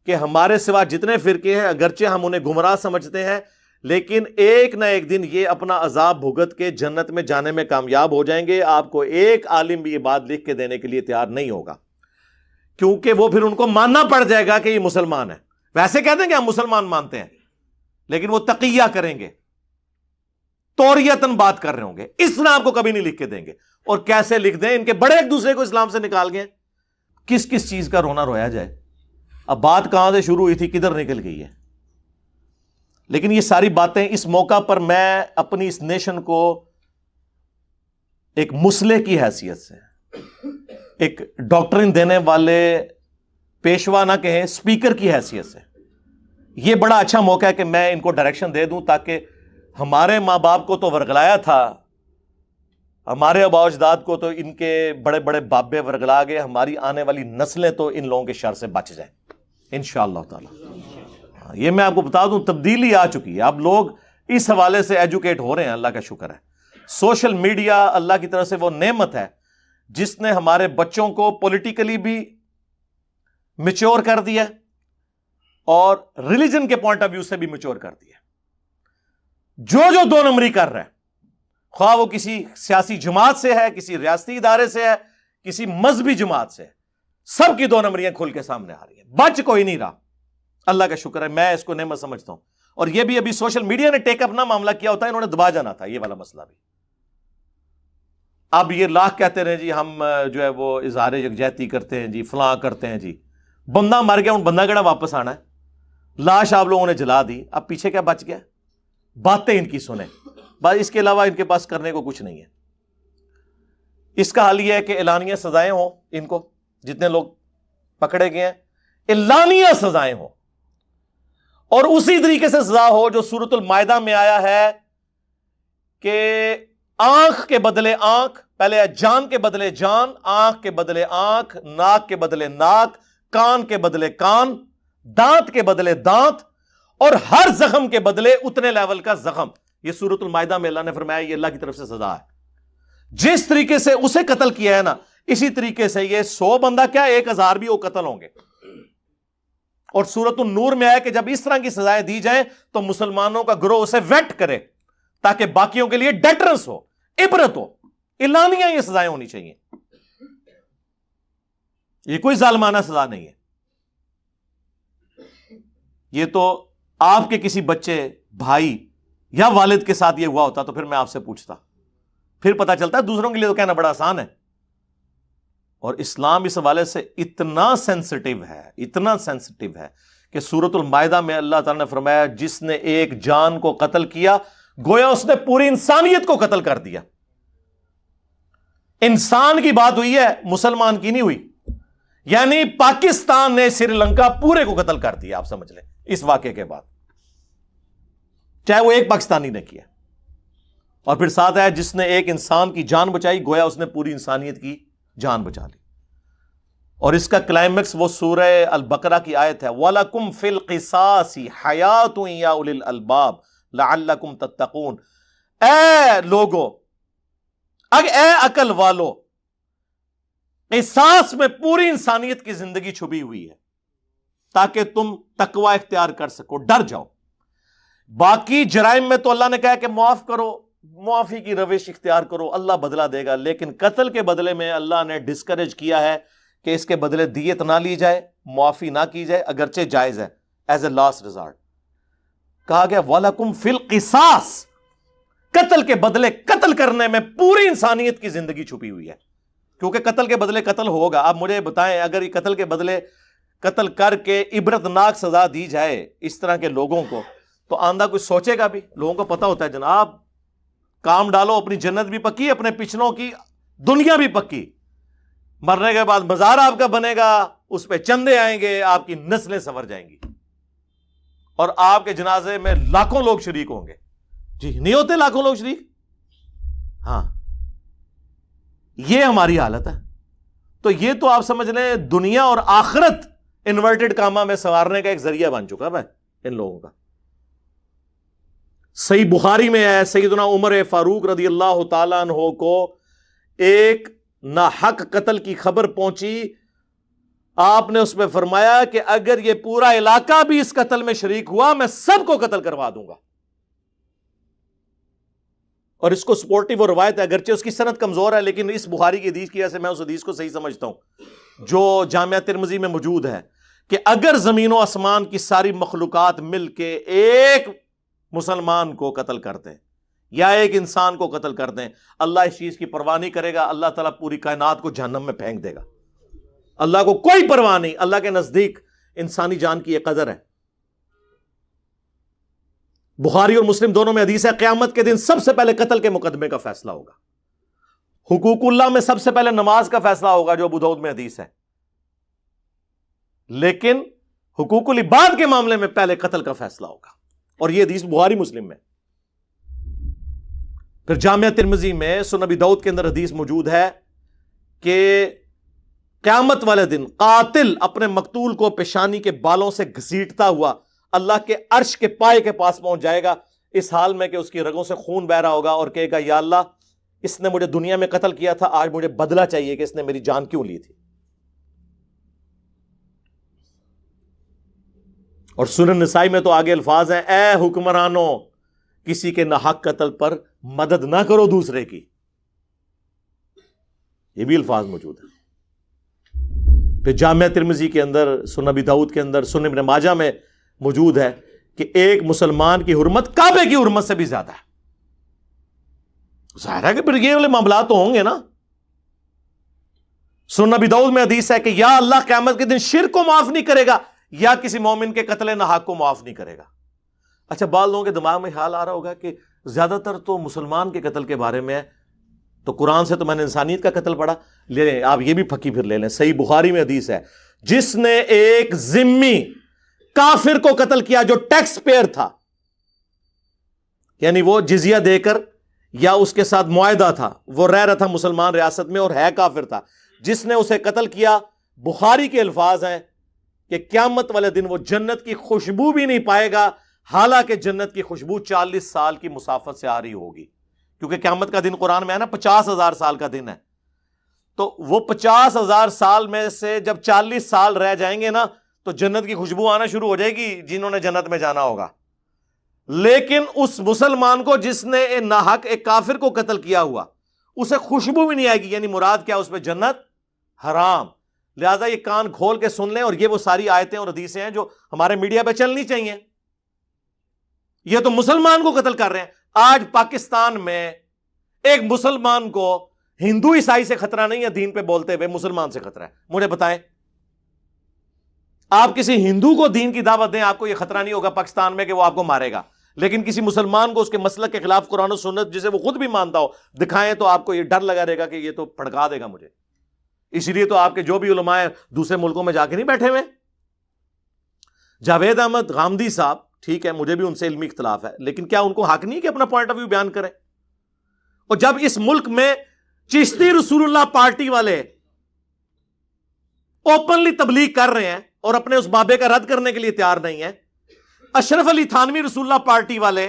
کہ ہمارے سوا جتنے فرقے ہیں اگرچہ ہم انہیں گمراہ سمجھتے ہیں لیکن ایک نہ ایک دن یہ اپنا عذاب بھگت کے جنت میں جانے میں کامیاب ہو جائیں گے. آپ کو ایک عالم بھی یہ بات لکھ کے دینے کے لیے تیار نہیں ہوگا کیونکہ وہ پھر ان کو ماننا پڑ جائے گا کہ یہ مسلمان ہے. ویسے کہتے ہیں کہ ہم مسلمان مانتے ہیں لیکن وہ تقیہ کریں گے، توریتاً بات کر رہے ہوں گے. اس طرح آپ کو کبھی نہیں لکھ کے دیں گے. اور کیسے لکھ دیں؟ ان کے بڑے ایک دوسرے کو اسلام سے نکال گئے. کس کس چیز کا رونا رویا جائے. اب بات کہاں سے شروع ہوئی تھی کدھر نکل گئی ہے. لیکن یہ ساری باتیں اس موقع پر میں اپنی اس نیشن کو ایک مسلح کی حیثیت سے، ایک ڈاکٹرن دینے والے پیشوا نہ کہیں، اسپیکر کی حیثیت سے یہ بڑا اچھا موقع ہے کہ میں ان کو ڈائریکشن دے دوں تاکہ ہمارے ماں باپ کو تو ورگلایا تھا، ہمارے آباء و اجداد کو تو ان کے بڑے بڑے بابے ورگلا گئے، ہماری آنے والی نسلیں تو ان لوگوں کے شر سے بچ جائیں انشاءاللہ تعالی. یہ میں آپ کو بتا دوں تبدیلی آ چکی ہے. اب لوگ اس حوالے سے ایجوکیٹ ہو رہے ہیں، اللہ کا شکر ہے. سوشل میڈیا اللہ کی طرف سے وہ نعمت ہے جس نے ہمارے بچوں کو پولیٹیکلی بھی میچور کر دیا اور ریلیجن کے پوائنٹ آف ویو سے بھی میچور کر دیا. جو دو نمبری کر رہا ہے، خواہ وہ کسی سیاسی جماعت سے ہے، کسی ریاستی ادارے سے ہے، کسی مذہبی جماعت سے ہے، سب کی دو نمبریاں کھل کے سامنے آ رہی ہیں. بچ کوئی نہیں رہا. اللہ کا شکر ہے، میں اس کو نعمت سمجھتا ہوں. اور یہ بھی ابھی سوشل میڈیا نے ٹیک اپ نہ معاملہ کیا ہوتا ہے، انہوں نے دبا جانا تھا یہ والا مسئلہ بھی. اب یہ لاکھ کہتے رہے جی ہم جو ہے وہ اظہار یکجہتی کرتے ہیں جی، فلاں کرتے ہیں جی. بندہ مر گیا، ان بندہ کیڑا واپس آنا ہے؟ لاش آپ لوگوں نے جلا دی، اب پیچھے کیا بچ گیا؟ باتیں ان کی سنیں، بس اس کے علاوہ ان کے پاس کرنے کو کچھ نہیں ہے. اس کا حل یہ ہے کہ اعلانیہ سزائیں ہوں، ان کو جتنے لوگ پکڑے گئے ہیں اعلانیہ سزائیں ہوں، اور اسی طریقے سے سزا ہو جو سورۃ المائدہ میں آیا ہے کہ آنکھ کے بدلے آنکھ، پہلے جان کے بدلے جان، آنکھ کے بدلے آنکھ، ناک کے بدلے ناک، کان کے بدلے کان، دانت کے بدلے دانت، اور ہر زخم کے بدلے اتنے لیول کا زخم. یہ سورۃ المائدہ میں اللہ نے فرمایا یہ اللہ کی طرف سے سزا ہے. جس طریقے سے اسے قتل کیا ہے نا، اسی طریقے سے یہ 100 بندہ کیا 1000 بھی وہ قتل ہوں گے. اور سورۃ النور میں آیا کہ جب اس طرح کی سزائیں دی جائیں تو مسلمانوں کا گروہ اسے ویٹ کرے تاکہ باقیوں کے لیے ڈیٹرنس ہو، عبرت ہو. اعلانیہ یہ سزائیں ہونی چاہیے، یہ کوئی ظالمانہ سزا نہیں ہے. یہ تو آپ کے کسی بچے، بھائی یا والد کے ساتھ یہ ہوا ہوتا تو پھر میں آپ سے پوچھتا، پھر پتا چلتا ہے. دوسروں کے لیے تو کہنا بڑا آسان ہے. اور اسلام اس حوالے سے اتنا سینسٹیو ہے، اتنا سینسٹیو ہے کہ سورۃ المائدہ میں اللہ تعالیٰ نے فرمایا جس نے ایک جان کو قتل کیا گویا اس نے پوری انسانیت کو قتل کر دیا. انسان کی بات ہوئی ہے، مسلمان کی نہیں ہوئی. یعنی پاکستان نے سری لنکا پورے کو قتل کر دیا، آپ سمجھ لیں اس واقعے کے بعد، چاہے وہ ایک پاکستانی نے کیا. اور پھر ساتھ ہے جس نے ایک انسان کی جان بچائی گویا اس نے پوری انسانیت کی جان بچا لی. اور اس کا کلائمیکس وہ سورہ البقرہ کی آیت ہے وَلَكُمْ فِي الْقِصَاصِ حَيَاةٌ يَا أُولِي الْأَلْبَابِ لَعَلَّكُمْ تَتَّقُونَ. اے لوگو، اے عقل والو، قصاص میں پوری انسانیت کی زندگی چھپی ہوئی ہے تاکہ تم تقوی اختیار کر سکو، ڈر جاؤ. باقی جرائم میں تو اللہ نے کہا کہ معاف کرو، معافی کی روش اختیار کرو، اللہ بدلہ دے گا. لیکن قتل کے بدلے میں اللہ نے ڈسکریج کیا ہے کہ اس کے بدلے دیت نہ لی جائے، معافی نہ کی جائے، اگرچہ جائز ہے ایز اے لاسٹ ریزارٹ. کہا گیا وَلَكُمْ فِي الْقِصَاصِ، قتل کے بدلے قتل کرنے میں پوری انسانیت کی زندگی چھپی ہوئی ہے. کیونکہ قتل کے بدلے قتل ہوگا. آپ مجھے بتائیں اگر یہ قتل کے بدلے قتل کر کے عبرتناک سزا دی جائے اس طرح کے لوگوں کو تو آندہ کچھ سوچے گا بھی؟ لوگوں کو پتا ہوتا ہے جناب کام ڈالو، اپنی جنت بھی پکی، اپنے پچھلوں کی دنیا بھی پکی. مرنے کے بعد مزار آپ کا بنے گا، اس پہ چندے آئیں گے، آپ کی نسلیں سنور جائیں گی اور آپ کے جنازے میں لاکھوں لوگ شریک ہوں گے. جی نہیں ہوتے لاکھوں لوگ شریک؟ ہاں، یہ ہماری حالت ہے. تو یہ تو آپ سمجھ لیں دنیا اور آخرت انورٹڈ کاما میں سنوارنے کا ایک ذریعہ بن چکا ہے ان لوگوں کا. صحیح بخاری میں ہے سیدنا عمر فاروق رضی اللہ تعالیٰ عنہ کو ایک ناحق قتل کی خبر پہنچی. آپ نے اس میں فرمایا کہ اگر یہ پورا علاقہ بھی اس قتل میں شریک ہوا میں سب کو قتل کروا دوں گا. اور اس کو سپورٹیو اور روایت ہے، اگرچہ اس کی سند کمزور ہے لیکن اس بخاری کی حدیث کی وجہ سے میں اس حدیث کو صحیح سمجھتا ہوں جو جامعہ ترمذی میں موجود ہے کہ اگر زمین و آسمان کی ساری مخلوقات مل کے ایک مسلمان کو قتل کرتے ہیں یا ایک انسان کو قتل کرتے ہیں، اللہ اس چیز کی پرواہ نہیں کرے گا. اللہ تعالیٰ پوری کائنات کو جہنم میں پھینک دے گا. اللہ کو کوئی پرواہ نہیں. اللہ کے نزدیک انسانی جان کی ایک قدر ہے. بخاری اور مسلم دونوں میں حدیث ہے قیامت کے دن سب سے پہلے قتل کے مقدمے کا فیصلہ ہوگا. حقوق اللہ میں سب سے پہلے نماز کا فیصلہ ہوگا جو ابو داؤد میں حدیث ہے، لیکن حقوق العباد کے معاملے میں پہلے قتل کا فیصلہ ہوگا. اور یہ حدیث بخاری مسلم میں. پھر جامعہ ترمذی میں سنن ابی داؤد کے اندر حدیث موجود ہے کہ قیامت والے دن قاتل اپنے مقتول کو پیشانی کے بالوں سے گھسیٹتا ہوا اللہ کے عرش کے پائے کے پاس پہنچ جائے گا، اس حال میں کہ اس کی رگوں سے خون بہ رہا ہوگا، اور کہے گا یا اللہ اس نے مجھے دنیا میں قتل کیا تھا، آج مجھے بدلہ چاہیے کہ اس نے میری جان کیوں لی تھی. اور سنن نسائی میں تو آگے الفاظ ہیں، اے حکمرانوں کسی کے ناحق قتل پر مدد نہ کرو دوسرے کی. یہ بھی الفاظ موجود ہیں. پھر جامعہ ترمذی کے اندر، سنن ابی داؤد کے اندر، سنن ابن ماجہ میں موجود ہے کہ ایک مسلمان کی حرمت کعبے کی حرمت سے بھی زیادہ ہے. ظاہر ہے کہ پھر یہ والے معاملات تو ہوں گے نا. سنن ابی داؤد میں حدیث ہے کہ یا اللہ قیامت کے دن شرک کو معاف نہیں کرے گا یا کسی مومن کے قتل ناحق کو معاف نہیں کرے گا. اچھا، بعض لوگوں کے دماغ میں خیال آ رہا ہوگا کہ زیادہ تر تو مسلمان کے قتل کے بارے میں ہے، تو قرآن سے تو میں نے انسانیت کا قتل پڑھا. لے لیں آپ یہ بھی پھکی پھر لے لیں. صحیح بخاری میں حدیث ہے، جس نے ایک ذمی کافر کو قتل کیا جو ٹیکس پیئر تھا، یعنی وہ جزیہ دے کر یا اس کے ساتھ معاہدہ تھا، وہ رہ رہا تھا مسلمان ریاست میں اور ہے کافر تھا، جس نے اسے قتل کیا، بخاری کے الفاظ ہیں کہ قیامت والے دن وہ جنت کی خوشبو بھی نہیں پائے گا، حالانکہ جنت کی خوشبو 40 سال کی مسافت سے آ رہی ہوگی. کیونکہ قیامت کا دن قرآن میں ہے نا 50,000 سال کا دن ہے. تو وہ 50,000 سال میں سے جب 40 سال رہ جائیں گے نا تو جنت کی خوشبو آنا شروع ہو جائے گی جنہوں نے جنت میں جانا ہوگا. لیکن اس مسلمان کو جس نے ناحق ایک کافر کو قتل کیا ہوا، اسے خوشبو بھی نہیں آئے گی. یعنی مراد کیا؟ اس پہ جنت حرام. لہذا یہ کان کھول کے سن لیں، اور یہ وہ ساری آیتیں اور حدیثیں ہیں جو ہمارے میڈیا پہ چلنی چاہیے. یہ تو مسلمان کو قتل کر رہے ہیں. آج پاکستان میں ایک مسلمان کو ہندو عیسائی سے خطرہ نہیں ہے، دین پہ بولتے ہوئے مسلمان سے خطرہ ہے. مجھے بتائیں، آپ کسی ہندو کو دین کی دعوت دیں، آپ کو یہ خطرہ نہیں ہوگا پاکستان میں کہ وہ آپ کو مارے گا. لیکن کسی مسلمان کو اس کے مسلک کے خلاف قرآن و سنت جسے وہ خود بھی مانتا ہو دکھائیں تو آپ کو یہ ڈر لگا رہے گا کہ یہ تو پھڑکا دے گا مجھے. اس لیے تو آپ کے جو بھی علماء ہیں دوسرے ملکوں میں جا کے نہیں بیٹھے ہوئے. جاوید احمد غامدی صاحب، ٹھیک ہے مجھے بھی ان سے علمی اختلاف ہے، لیکن کیا ان کو حق نہیں کہ اپنا پوائنٹ آف ویو بیان کریں؟ اور جب اس ملک میں چشتی رسول اللہ پارٹی والے اوپنلی تبلیغ کر رہے ہیں اور اپنے اس بابے کا رد کرنے کے لیے تیار نہیں ہے، اشرف علی تھانوی رسول اللہ پارٹی والے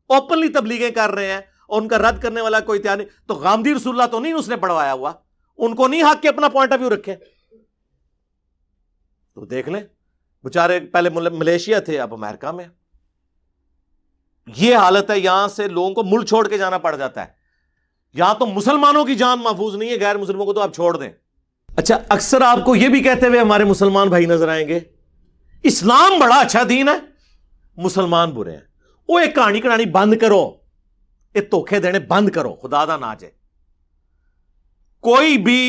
اوپنلی تبلیغیں کر رہے ہیں اور ان کا رد کرنے والا کوئی تیار نہیں، تو غامدی رسول اللہ تو نہیں اس نے پڑھوایا ہوا، ان کو نہیں حق کہ اپنا پوائنٹ آف ویو رکھیں؟ تو دیکھ لیں بےچارے پہلے ملیشیا تھے، اب امریکہ میں. یہ حالت ہے، یہاں سے لوگوں کو ملک چھوڑ کے جانا پڑ جاتا ہے. یہاں تو مسلمانوں کی جان محفوظ نہیں ہے، غیر مسلموں کو تو آپ چھوڑ دیں. اچھا، اکثر آپ کو یہ بھی کہتے ہوئے ہمارے مسلمان بھائی نظر آئیں گے، اسلام بڑا اچھا دین ہے، مسلمان برے ہیں. وہ ایک کہانی کہانی بند کرو، ایک دھوکے دینے بند کرو، خدا دا نہ جائے. کوئی بھی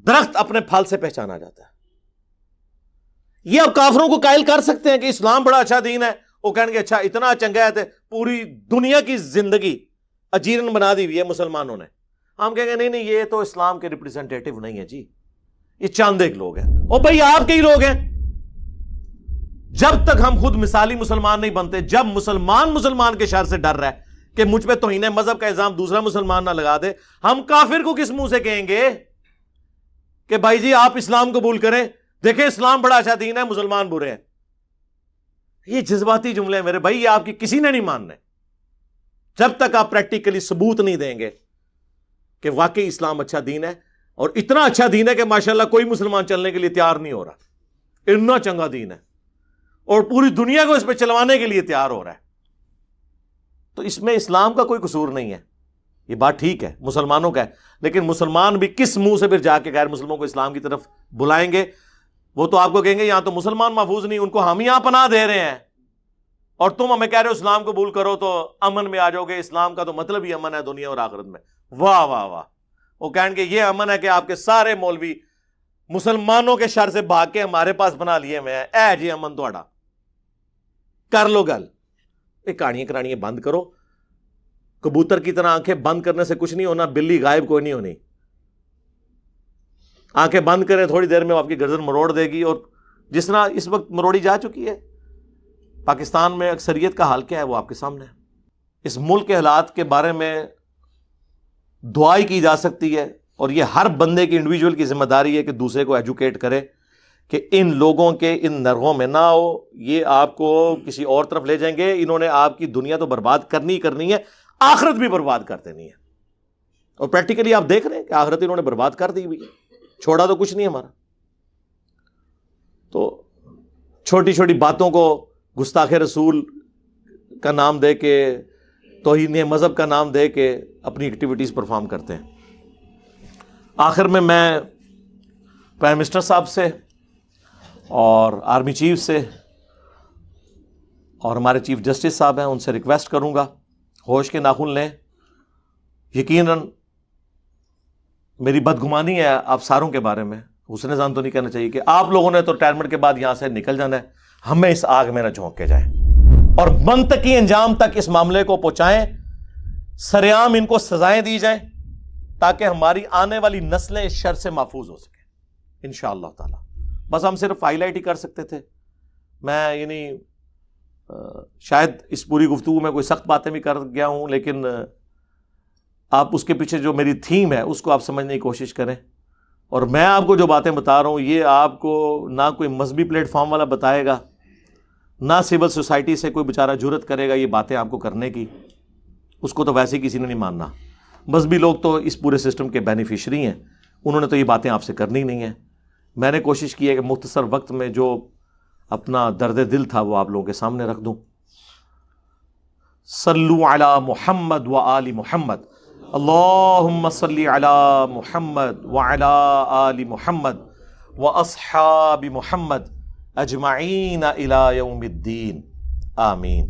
درخت اپنے پھل سے پہچانا جاتا ہے. یہ آپ کافروں کو قائل کر سکتے ہیں کہ اسلام بڑا اچھا دین ہے، وہ کہیں گے اچھا اتنا چنگا ہے، پوری دنیا کی زندگی اجیرن بنا دی ہوئی ہے مسلمانوں نے. ہم کہیں گے نہیں نہیں، یہ تو اسلام کے ریپریزنٹیٹو نہیں ہے جی، یہ چاند ایک لوگ ہیں. اور بھائی آپ کے ہی لوگ ہیں. جب تک ہم خود مثالی مسلمان نہیں بنتے، جب مسلمان کے شر سے ڈر رہا ہے کہ مجھ پہ توہین مذہب کا الزام دوسرا مسلمان نہ لگا دے، ہم کافر کو کس منہ سے کہیں گے کہ بھائی جی آپ اسلام قبول کریں، دیکھیں اسلام بڑا اچھا دین ہے، مسلمان برے ہیں. یہ جذباتی جملے ہیں میرے بھائی، یہ آپ کی کسی نے نہیں ماننے جب تک آپ پریکٹیکلی ثبوت نہیں دیں گے کہ واقعی اسلام اچھا دین ہے. اور اتنا اچھا دین ہے کہ ماشاءاللہ کوئی مسلمان چلنے کے لیے تیار نہیں ہو رہا. اتنا چنگا دین ہے اور پوری دنیا کو اس پہ چلوانے کے لیے تیار ہو رہا ہے. تو اس میں اسلام کا کوئی قصور نہیں ہے، یہ بات ٹھیک ہے مسلمانوں کا ہے. لیکن مسلمان بھی کس منہ سے پھر جا کے غیر مسلموں کو اسلام کی طرف بلائیں گے؟ وہ تو آپ کو کہیں گے یہاں تو مسلمان محفوظ نہیں، ان کو ہم یہاں پناہ دے رہے ہیں اور تم ہمیں کہہ رہے ہو اسلام قبول کرو تو امن میں آ جاؤ گے. اسلام کا تو مطلب ہی امن ہے دنیا اور آخرت میں. واہ واہ واہ. وہ کہیں گے یہ امن ہے کہ آپ کے سارے مولوی مسلمانوں کے شر سے بھاگ کے ہمارے پاس بنا لیے ہوئے ہیں. اے جی امن تھوڑا کر لو گل. یہ کہانیاں کرانیاں بند کرو. کبوتر کی طرح آنکھیں بند کرنے سے کچھ نہیں ہونا، بلی غائب کوئی نہیں ہونی. آنکھیں بند کریں، تھوڑی دیر میں وہ آپ کی گردن مروڑ دے گی. اور جس طرح اس وقت مروڑی جا چکی ہے پاکستان میں، اکثریت کا حال کیا ہے وہ آپ کے سامنے ہے. اس ملک کے حالات کے بارے میں دعائی کی جا سکتی ہے، اور یہ ہر بندے کی انڈیویجول کی ذمہ داری ہے کہ دوسرے کو ایجوکیٹ کرے کہ ان لوگوں کے ان نرغوں میں نہ ہو، یہ آپ کو کسی اور طرف لے جائیں گے. انہوں نے آپ کی دنیا تو برباد کرنی ہی کرنی ہے، آخرت بھی برباد کر دینی ہے. اور پریکٹیکلی آپ دیکھ رہے ہیں کہ آخرت انہوں نے برباد کر دی ہوئی ہے, چھوڑا تو کچھ نہیں ہمارا. تو چھوٹی چھوٹی باتوں کو گستاخ رسول کا نام دے کے, توہین مذہب کا نام دے کے اپنی ایکٹیویٹیز پرفارم کرتے ہیں. آخر میں پرائم منسٹر صاحب سے اور آرمی چیف سے اور ہمارے چیف جسٹس صاحب ہیں, ان سے ریکویسٹ کروں گا ہوش کے ناخن لیں. یقیناً میری بدگمانی ہے آپ ساروں کے بارے میں, حسن ظن تو نہیں کہنا چاہیے کہ آپ لوگوں نے تو ریٹائرمنٹ کے بعد یہاں سے نکل جانا ہے. ہمیں اس آگ میں نہ جھونک کے جائیں اور منطقی انجام تک اس معاملے کو پہنچائیں, سرعام ان کو سزائیں دی جائیں تاکہ ہماری آنے والی نسلیں اس شر سے محفوظ ہو سکیں انشاءاللہ تعالی. بس ہم صرف ہائی لائٹ ہی کر سکتے تھے. میں یعنی شاید اس پوری گفتگو میں کوئی سخت باتیں بھی کر گیا ہوں, لیکن آپ اس کے پیچھے جو میری تھیم ہے اس کو آپ سمجھنے کی کوشش کریں. اور میں آپ کو جو باتیں بتا رہا ہوں یہ آپ کو نہ کوئی مذہبی پلیٹ فارم والا بتائے گا, نہ سول سوسائٹی سے کوئی بیچارہ جرت کرے گا یہ باتیں آپ کو کرنے کی. اس کو تو ویسے ہی کسی نے نہیں ماننا. مذہبی لوگ تو اس پورے سسٹم کے بینیفیشری ہیں, انہوں نے تو یہ باتیں آپ سے کرنی نہیں ہیں. میں نے کوشش کی ہے کہ مختصر وقت میں جو اپنا درد دل تھا وہ آپ لوگوں کے سامنے رکھ دوں. صلو علی محمد و آل محمد, اللہم صلی علی محمد وعلی آل محمد و اصحاب محمد اجمعین الی یوم الدین, آمین.